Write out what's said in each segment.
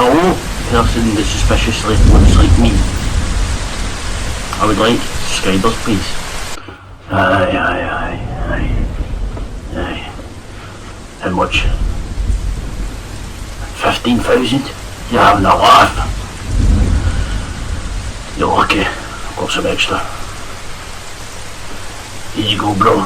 Hello, person that suspiciously looks like me. I would like subscribers, please. Aye. How much? 15,000? You're having a laugh. You're lucky. I've got some extra. Here you go, bro.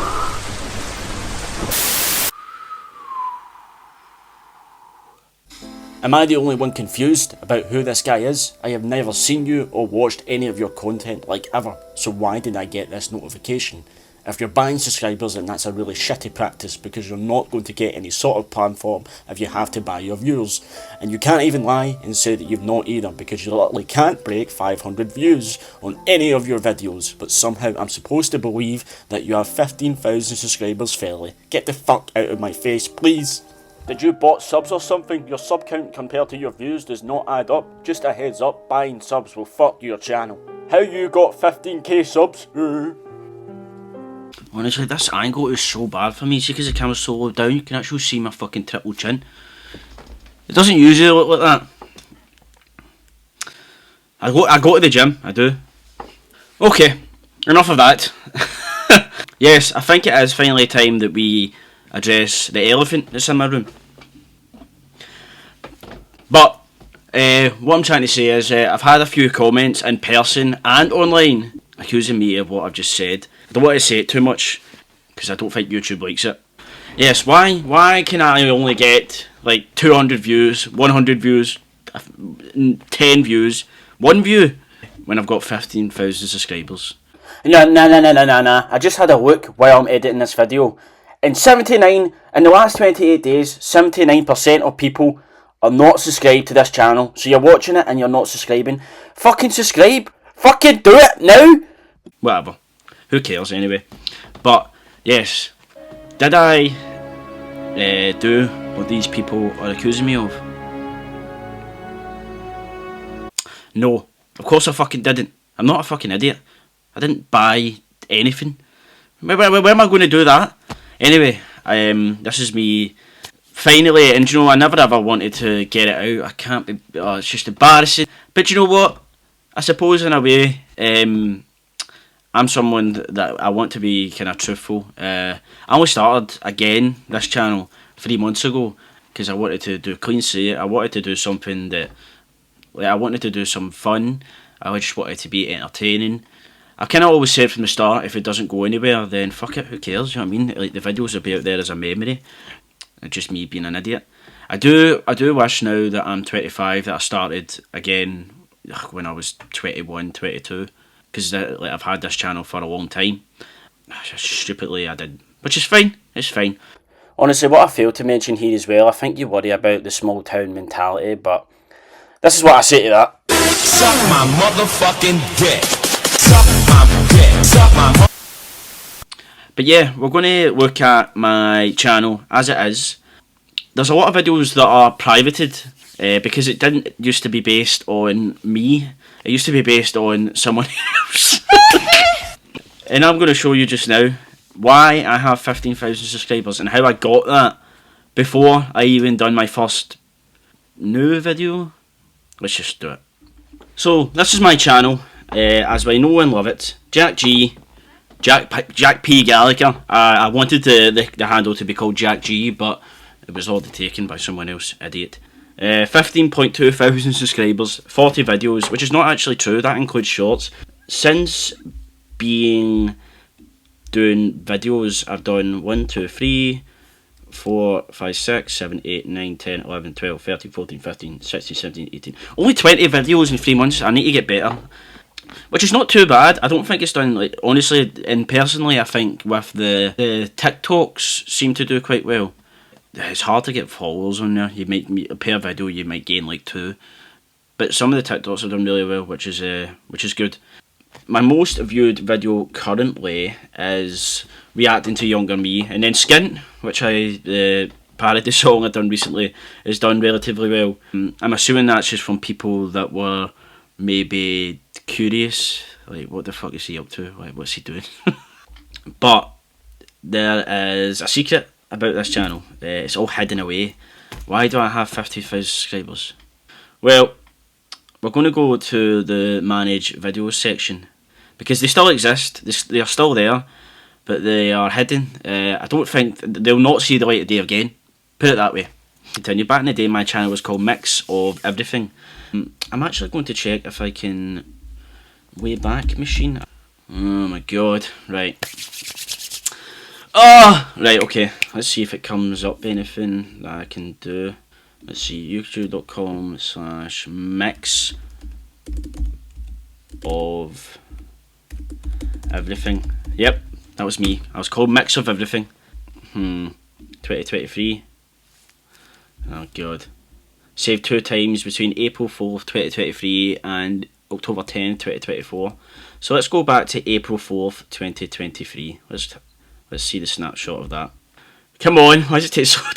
Am I the only one confused about who this guy is? I have never seen you or watched any of your content like ever, so why did I get this notification? If you're buying subscribers, then that's a really shitty practice because you're not going to get any sort of platform if you have to buy your viewers. And you can't even lie and say that you've not either because you literally can't break 500 views on any of your videos, but somehow I'm supposed to believe that you have 15,000 subscribers fairly. Get the fuck out of my face, please. Did you bot subs or something? Your sub count compared to your views does not add up. Just a heads up, buying subs will fuck your channel. How you got 15k subs? Honestly, this angle is so bad for me. See, because the camera's so low down, you can actually see my fucking triple chin. It doesn't usually look like that. I go to the gym, I do. Okay, enough of that. Yes, I think it is finally time that we address the elephant that's in my room. But what I'm trying to say is I've had a few comments in person and online accusing me of what I've just said. I don't want to say it too much because I don't think YouTube likes it. Yes, why can I only get like 200 views, 100 views, 10 views, 1 view when I've got 15,000 subscribers? Nah. I just had a look while I'm editing this video. In the last 28 days, 79% of people are not subscribed to this channel. So you're watching it and you're not subscribing. Fucking subscribe. Fucking do it now. Whatever. Who cares anyway? But, yes. Did I do what these people are accusing me of? No. Of course I fucking didn't. I'm not a fucking idiot. I didn't buy anything. Where am I going to do that? Anyway, this is me finally, and you know, I never ever wanted to get it out. I can't be, it's just embarrassing. But you know what? I suppose in a way, I'm someone that I want to be kind of truthful. I only started again this channel 3 months ago because I wanted to do clean slate. I wanted to do something that, like, I wanted to do some fun. I just wanted to be entertaining. I kind of always said from the start, if it doesn't go anywhere, then fuck it, who cares, you know what I mean? Like, the videos will be out there as a memory, just me being an idiot. I do wish now that I'm 25 that I started again when I was 21, 22, because like, I've had this channel for a long time. Stupidly I did, which is fine, it's fine. Honestly, what I failed to mention here as well, I think you worry about the small town mentality, but this is what I say to that. Suck my motherfucking dick. But yeah, we're going to look at my channel as it is. There's a lot of videos that are privated because it didn't used to be based on me. It used to be based on someone else. And I'm going to show you just now why I have 15,000 subscribers and how I got that before I even done my first new video. Let's just do it. So this is my channel. As we know and love it, Jack P. Gallagher. I wanted the handle to be called Jack G, but it was already taken by someone else, idiot. 15.2 thousand subscribers, 40 videos, which is not actually true, that includes shorts. Since doing videos, I've done 1, 2, 3, 4, 5, 6, 7, 8, 9, 10, 11, 12, 13, 14, 15, 16, 17, 18. Only 20 videos in 3 months. I need to get better. Which is not too bad. I don't think it's done, like, honestly, and personally, I think with the TikToks seem to do quite well. It's hard to get followers on there. You might, per video, you might gain like 2. But some of the TikToks have done really well, which is good. My most viewed video currently is reacting to Younger Me, and then Skint, which I parody song I done recently, is done relatively well. I'm assuming that's just from people that were maybe curious, like, what the fuck is he up to? Like, what's he doing? But there is a secret about this channel. It's all hidden away. Why do I have 50,000 subscribers? Well, we're going to go to the manage videos section because they still exist. They are still there, but they are hidden. I don't think they'll not see the light of day again. Put it that way. Continue. Back in the day, my channel was called Mix of Everything. I'm actually going to check if I can Wayback Machine. Oh my god! Right. Oh, right. Okay. Let's see if it comes up anything that I can do. Let's see. YouTube.com/mix of everything. Yep, that was me. I was called Mix of Everything. 2023. Oh god. Saved 2 times between April 4th, 2023 and October 10th, 2024. So let's go back to April 4th, 2023. Let's see the snapshot of that. Come on, why does it take so long?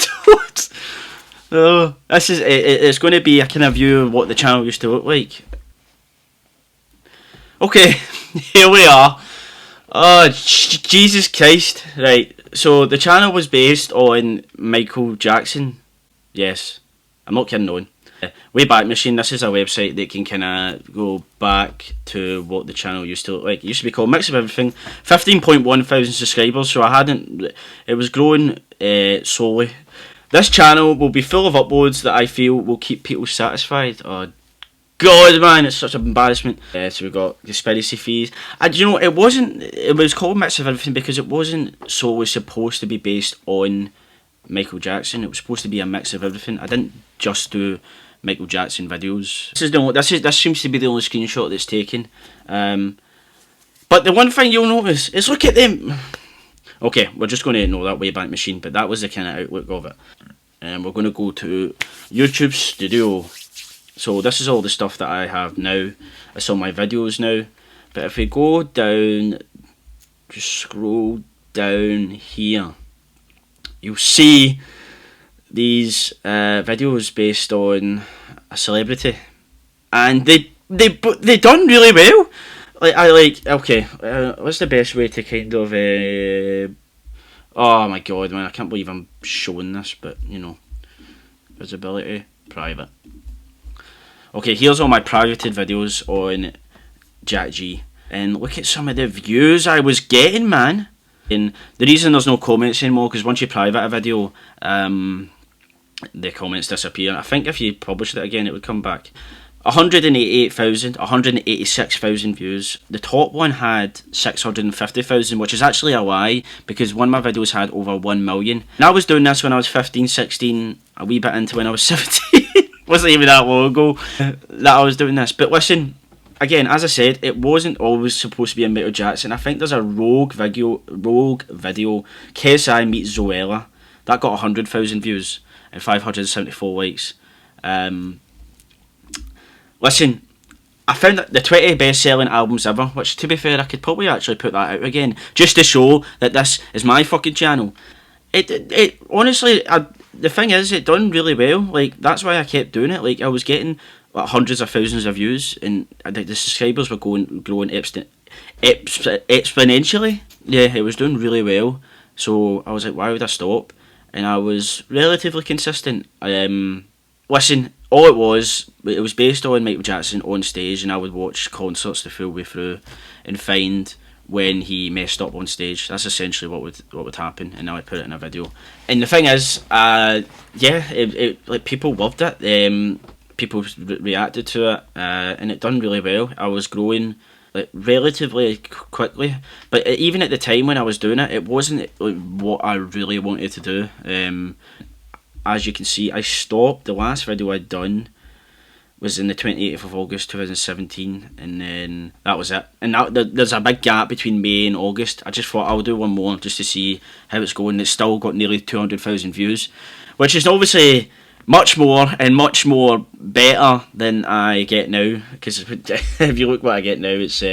Oh, this is it's going to be a kind of view of what the channel used to look like. Okay, here we are. Oh, Jesus Christ. Right, so the channel was based on Michael Jackson. Yes, I'm not kidding on. Wayback Machine, this is a website that can kind of go back to what the channel used to look like. It used to be called Mix of Everything. 15.1 thousand subscribers, so it was growing slowly. This channel will be full of uploads that I feel will keep people satisfied. Oh god, man, it's such an embarrassment. So we got conspiracy fees. And you know, it was called Mix of Everything because it wasn't solely supposed to be based on Michael Jackson. It was supposed to be a mix of everything. I didn't just do Michael Jackson videos. This seems to be the only screenshot that's taken. But the one thing you'll notice is look at them. Okay, we're just going to ignore that Wayback Machine, but that was the kind of outlook of it. And we're going to go to YouTube Studio. So this is all the stuff that I have now. It's all my videos now. But if we go down, just scroll down here, you'll see these videos based on a celebrity, and they done really well. Okay, what's the best way to kind of oh my god, man, I can't believe I'm showing this, but you know, visibility, private. Okay, here's all my privated videos on Jack G, and look at some of the views I was getting, man. And the reason there's no comments anymore, because once you private a video, the comments disappear. I think if you published it again, it would come back. 188,000, 186,000 views. The top one had 650,000, which is actually a lie, because one of my videos had over 1 million. And I was doing this when I was 15, 16, a wee bit into when I was 17. Wasn't even that long ago that I was doing this. But listen, again, as I said, it wasn't always supposed to be a Michael Jackson. I think there's a rogue video, KSI meets Zoella. That got 100,000 views and 574 likes. Listen, I found that the 20 best-selling albums ever, which to be fair, I could probably actually put that out again, just to show that this is my fucking channel. It honestly, the thing is, it done really well. Like, that's why I kept doing it. Like, I was getting hundreds of thousands of views, and the subscribers were growing exponentially. Yeah, it was doing really well. So I was like, why would I stop? And I was relatively consistent. Listen, all it was based on Michael Jackson on stage, and I would watch concerts the full way through and find when he messed up on stage. That's essentially what would happen, and now I put it in a video. And the thing is, like, people loved it. People reacted to it, and it done really well. I was growing like relatively quickly, but even at the time when I was doing it, it wasn't like what I really wanted to do. As you can see, I stopped. The last video I'd done was in the 28th of August 2017, and then that was it. And there's a big gap between May and August. I just thought I'll do one more just to see how it's going. It's still got nearly 200,000 views, which is obviously much more better than I get now, because if you look what I get now, it's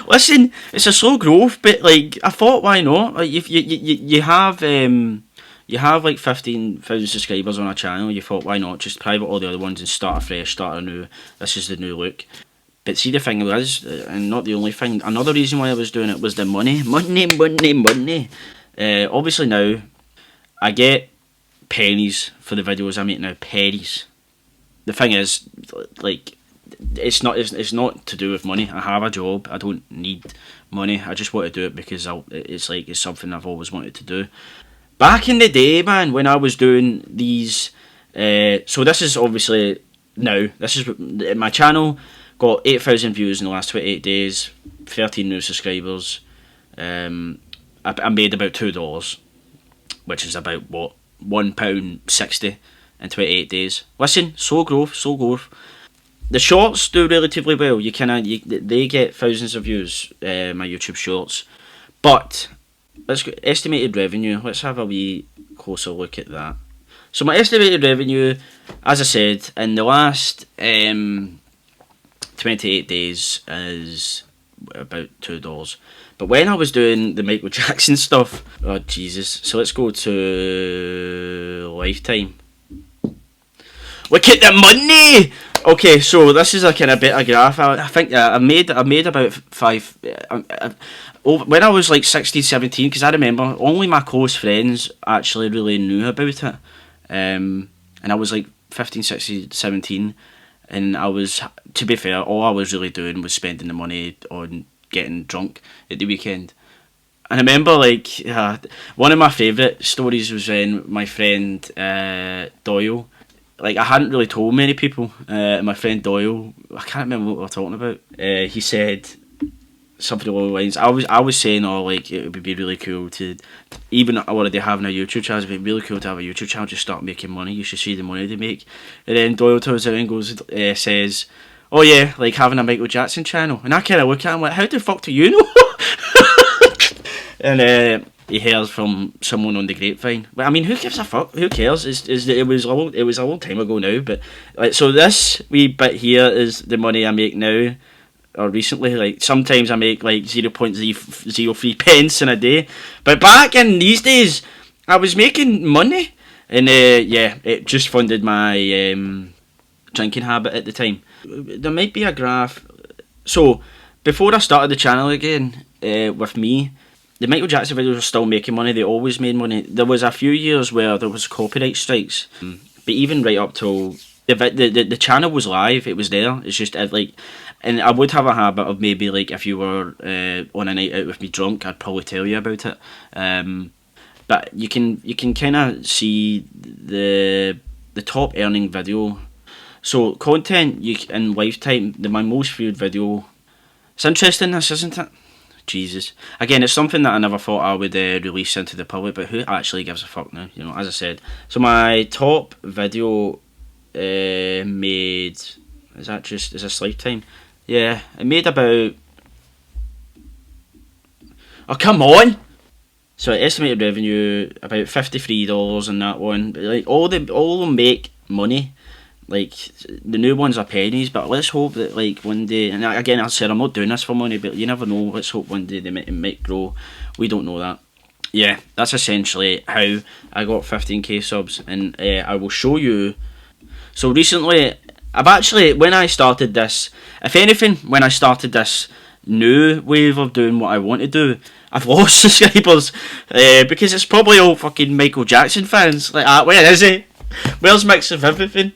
listen, it's a slow growth, but like, I thought, why not? Like, if you have like 15,000 subscribers on a channel, you thought, why not just private all the other ones and start afresh, start anew. This is the new look. But see, the thing is, and not the only thing, another reason why I was doing it was the money. Obviously now, I get pennies for the videos I make now. Pennies. The thing is, like, it's not to do with money. I have a job. I don't need money. I just want to do it because it's something I've always wanted to do. Back in the day, man, when I was doing these, so this is obviously now. This is my channel. Got 8,000 views in the last 28 days. 13 new subscribers. I made about $2, which is about what, £1.60 in 28 days. Listen, slow growth. The shorts do relatively well. They get thousands of views. My YouTube shorts, but let's go estimated revenue. Let's have a wee closer look at that. So my estimated revenue, as I said, in the last 28 days is about $2. But when I was doing the Michael Jackson stuff, oh Jesus! So let's go to lifetime. Look at the money. Okay, so this is a kind of better graph. I think I made about five. When I was like 16, 17, because I remember only my close friends actually really knew about it. And I was like 15, 16, 17, and I was, to be fair, all I was really doing was spending the money on getting drunk at the weekend. And I remember, like, one of my favourite stories was when my friend Doyle, like, I hadn't really told many people, my friend Doyle, I can't remember what we were talking about, he said something along the lines, I was saying, like, it would be really cool to, even already having a YouTube channel, it would be really cool to have a YouTube channel, just start making money, you should see the money they make. And then Doyle turns around and goes, says, oh yeah, like having a Michael Jackson channel. And I kind of look at him like, how the fuck do you know? And he hears from someone on the grapevine. But I mean, who gives a fuck? Who cares? It was a long time ago now. But like, so this wee bit here is the money I make now, or recently. Like sometimes I make like 0.03 pence in a day. But back in these days, I was making money, and yeah, it just funded my drinking habit at the time. There might be a graph. So before I started the channel again, with me, the Michael Jackson videos were still making money. They always made money. There was a few years where there was copyright strikes, but even right up till the channel was live, it was there. It's just like, and I would have a habit of maybe like if you were on a night out with me drunk, I'd probably tell you about it. But you can kind of see the top earning video. So content in lifetime, my most viewed video. It's interesting, this, isn't it? Jesus. Again, it's something that I never thought I would release into the public, but who actually gives a fuck now? You know, as I said. So my top video made, is this lifetime? Yeah, it made about, oh come on! So estimated revenue about $53 on that one. But like all of them make money. Like the new ones are pennies, but let's hope that like one day, and again I said I'm not doing this for money, but you never know. Let's hope one day they might grow. We don't know that. Yeah, that's essentially how I got 15k subs, and I will show you. So recently, when I started this, if anything, when I started this new wave of doing what I want to do, I've lost subscribers because it's probably all fucking Michael Jackson fans. Like, where is he? Where's mix of everything?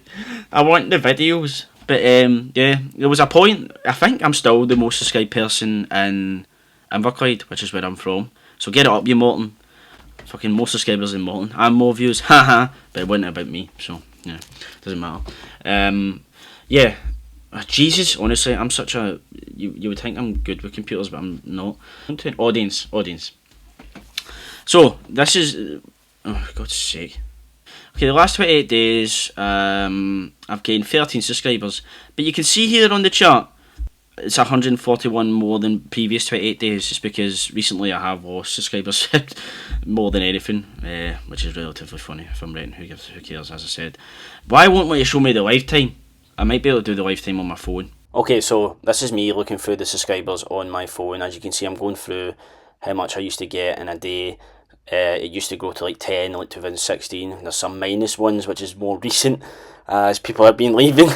I want the videos. But yeah, there was a point, I think I'm still the most subscribed person in Inverclyde, which is where I'm from. So get it up, you Morton. Fucking more subscribers in Morton. And more views, haha. But it wasn't about me, so yeah, doesn't matter. Yeah, Jesus, honestly, I'm such a... You would think I'm good with computers, but I'm not. Audience. So, this is... Oh, God's sake. Okay, the last 28 days, I've gained 13 subscribers. But you can see here on the chart, it's 141 more than previous 28 days. Just because recently I have lost subscribers more than anything, which is relatively funny. If I'm renting, who cares, as I said. Why won't you show me the lifetime? I might be able to do the lifetime on my phone. Okay, so this is me looking through the subscribers on my phone. As you can see, I'm going through how much I used to get in a day. It used to go to like 10 like 2016. There's some minus ones, which is more recent as people have been leaving.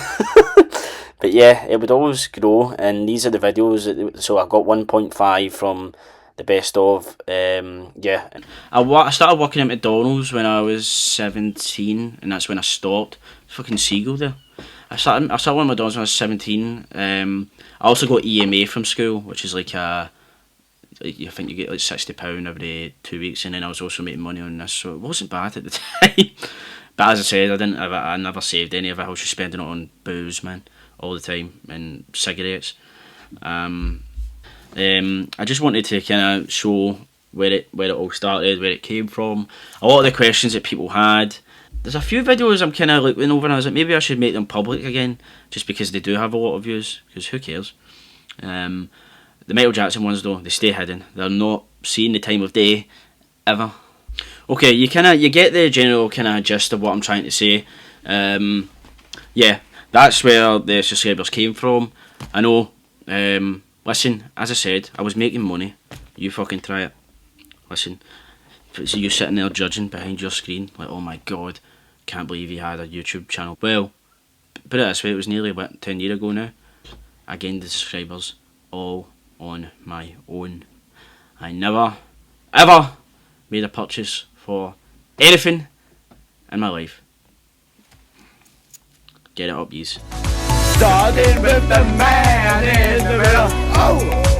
But yeah, it would always grow, and these are the videos. So I got 1.5 from the best of. Yeah. I started working at McDonald's when I was 17, and that's when I stopped. Fucking seagull there. I started working at McDonald's when I was 17. I also got EMA from school, which is like I think you get like £60 every 2 weeks, and then I was also making money on this, so it wasn't bad at the time. But as I said, I never saved any of it. I was just spending it on booze, man, all the time, and cigarettes. I just wanted to kind of show where it all started, where it came from. A lot of the questions that people had. There's a few videos I'm kind of looking over, and I was like, maybe I should make them public again, just because they do have a lot of views. Because who cares? The Michael Jackson ones though, they stay hidden. They're not seen the time of day ever. Okay, you get the general kind of gist of what I'm trying to say. Yeah, that's where the subscribers came from. I know. Listen, as I said, I was making money. You fucking try it. Listen, so you sitting there judging behind your screen, like, oh my god, can't believe he had a YouTube channel. Well, put it this way, it was nearly 10 years ago now. I gained the subscribers all on my own. I never, ever made a purchase for anything in my life. Get it up, yous. Starting with the man in the middle. Oh!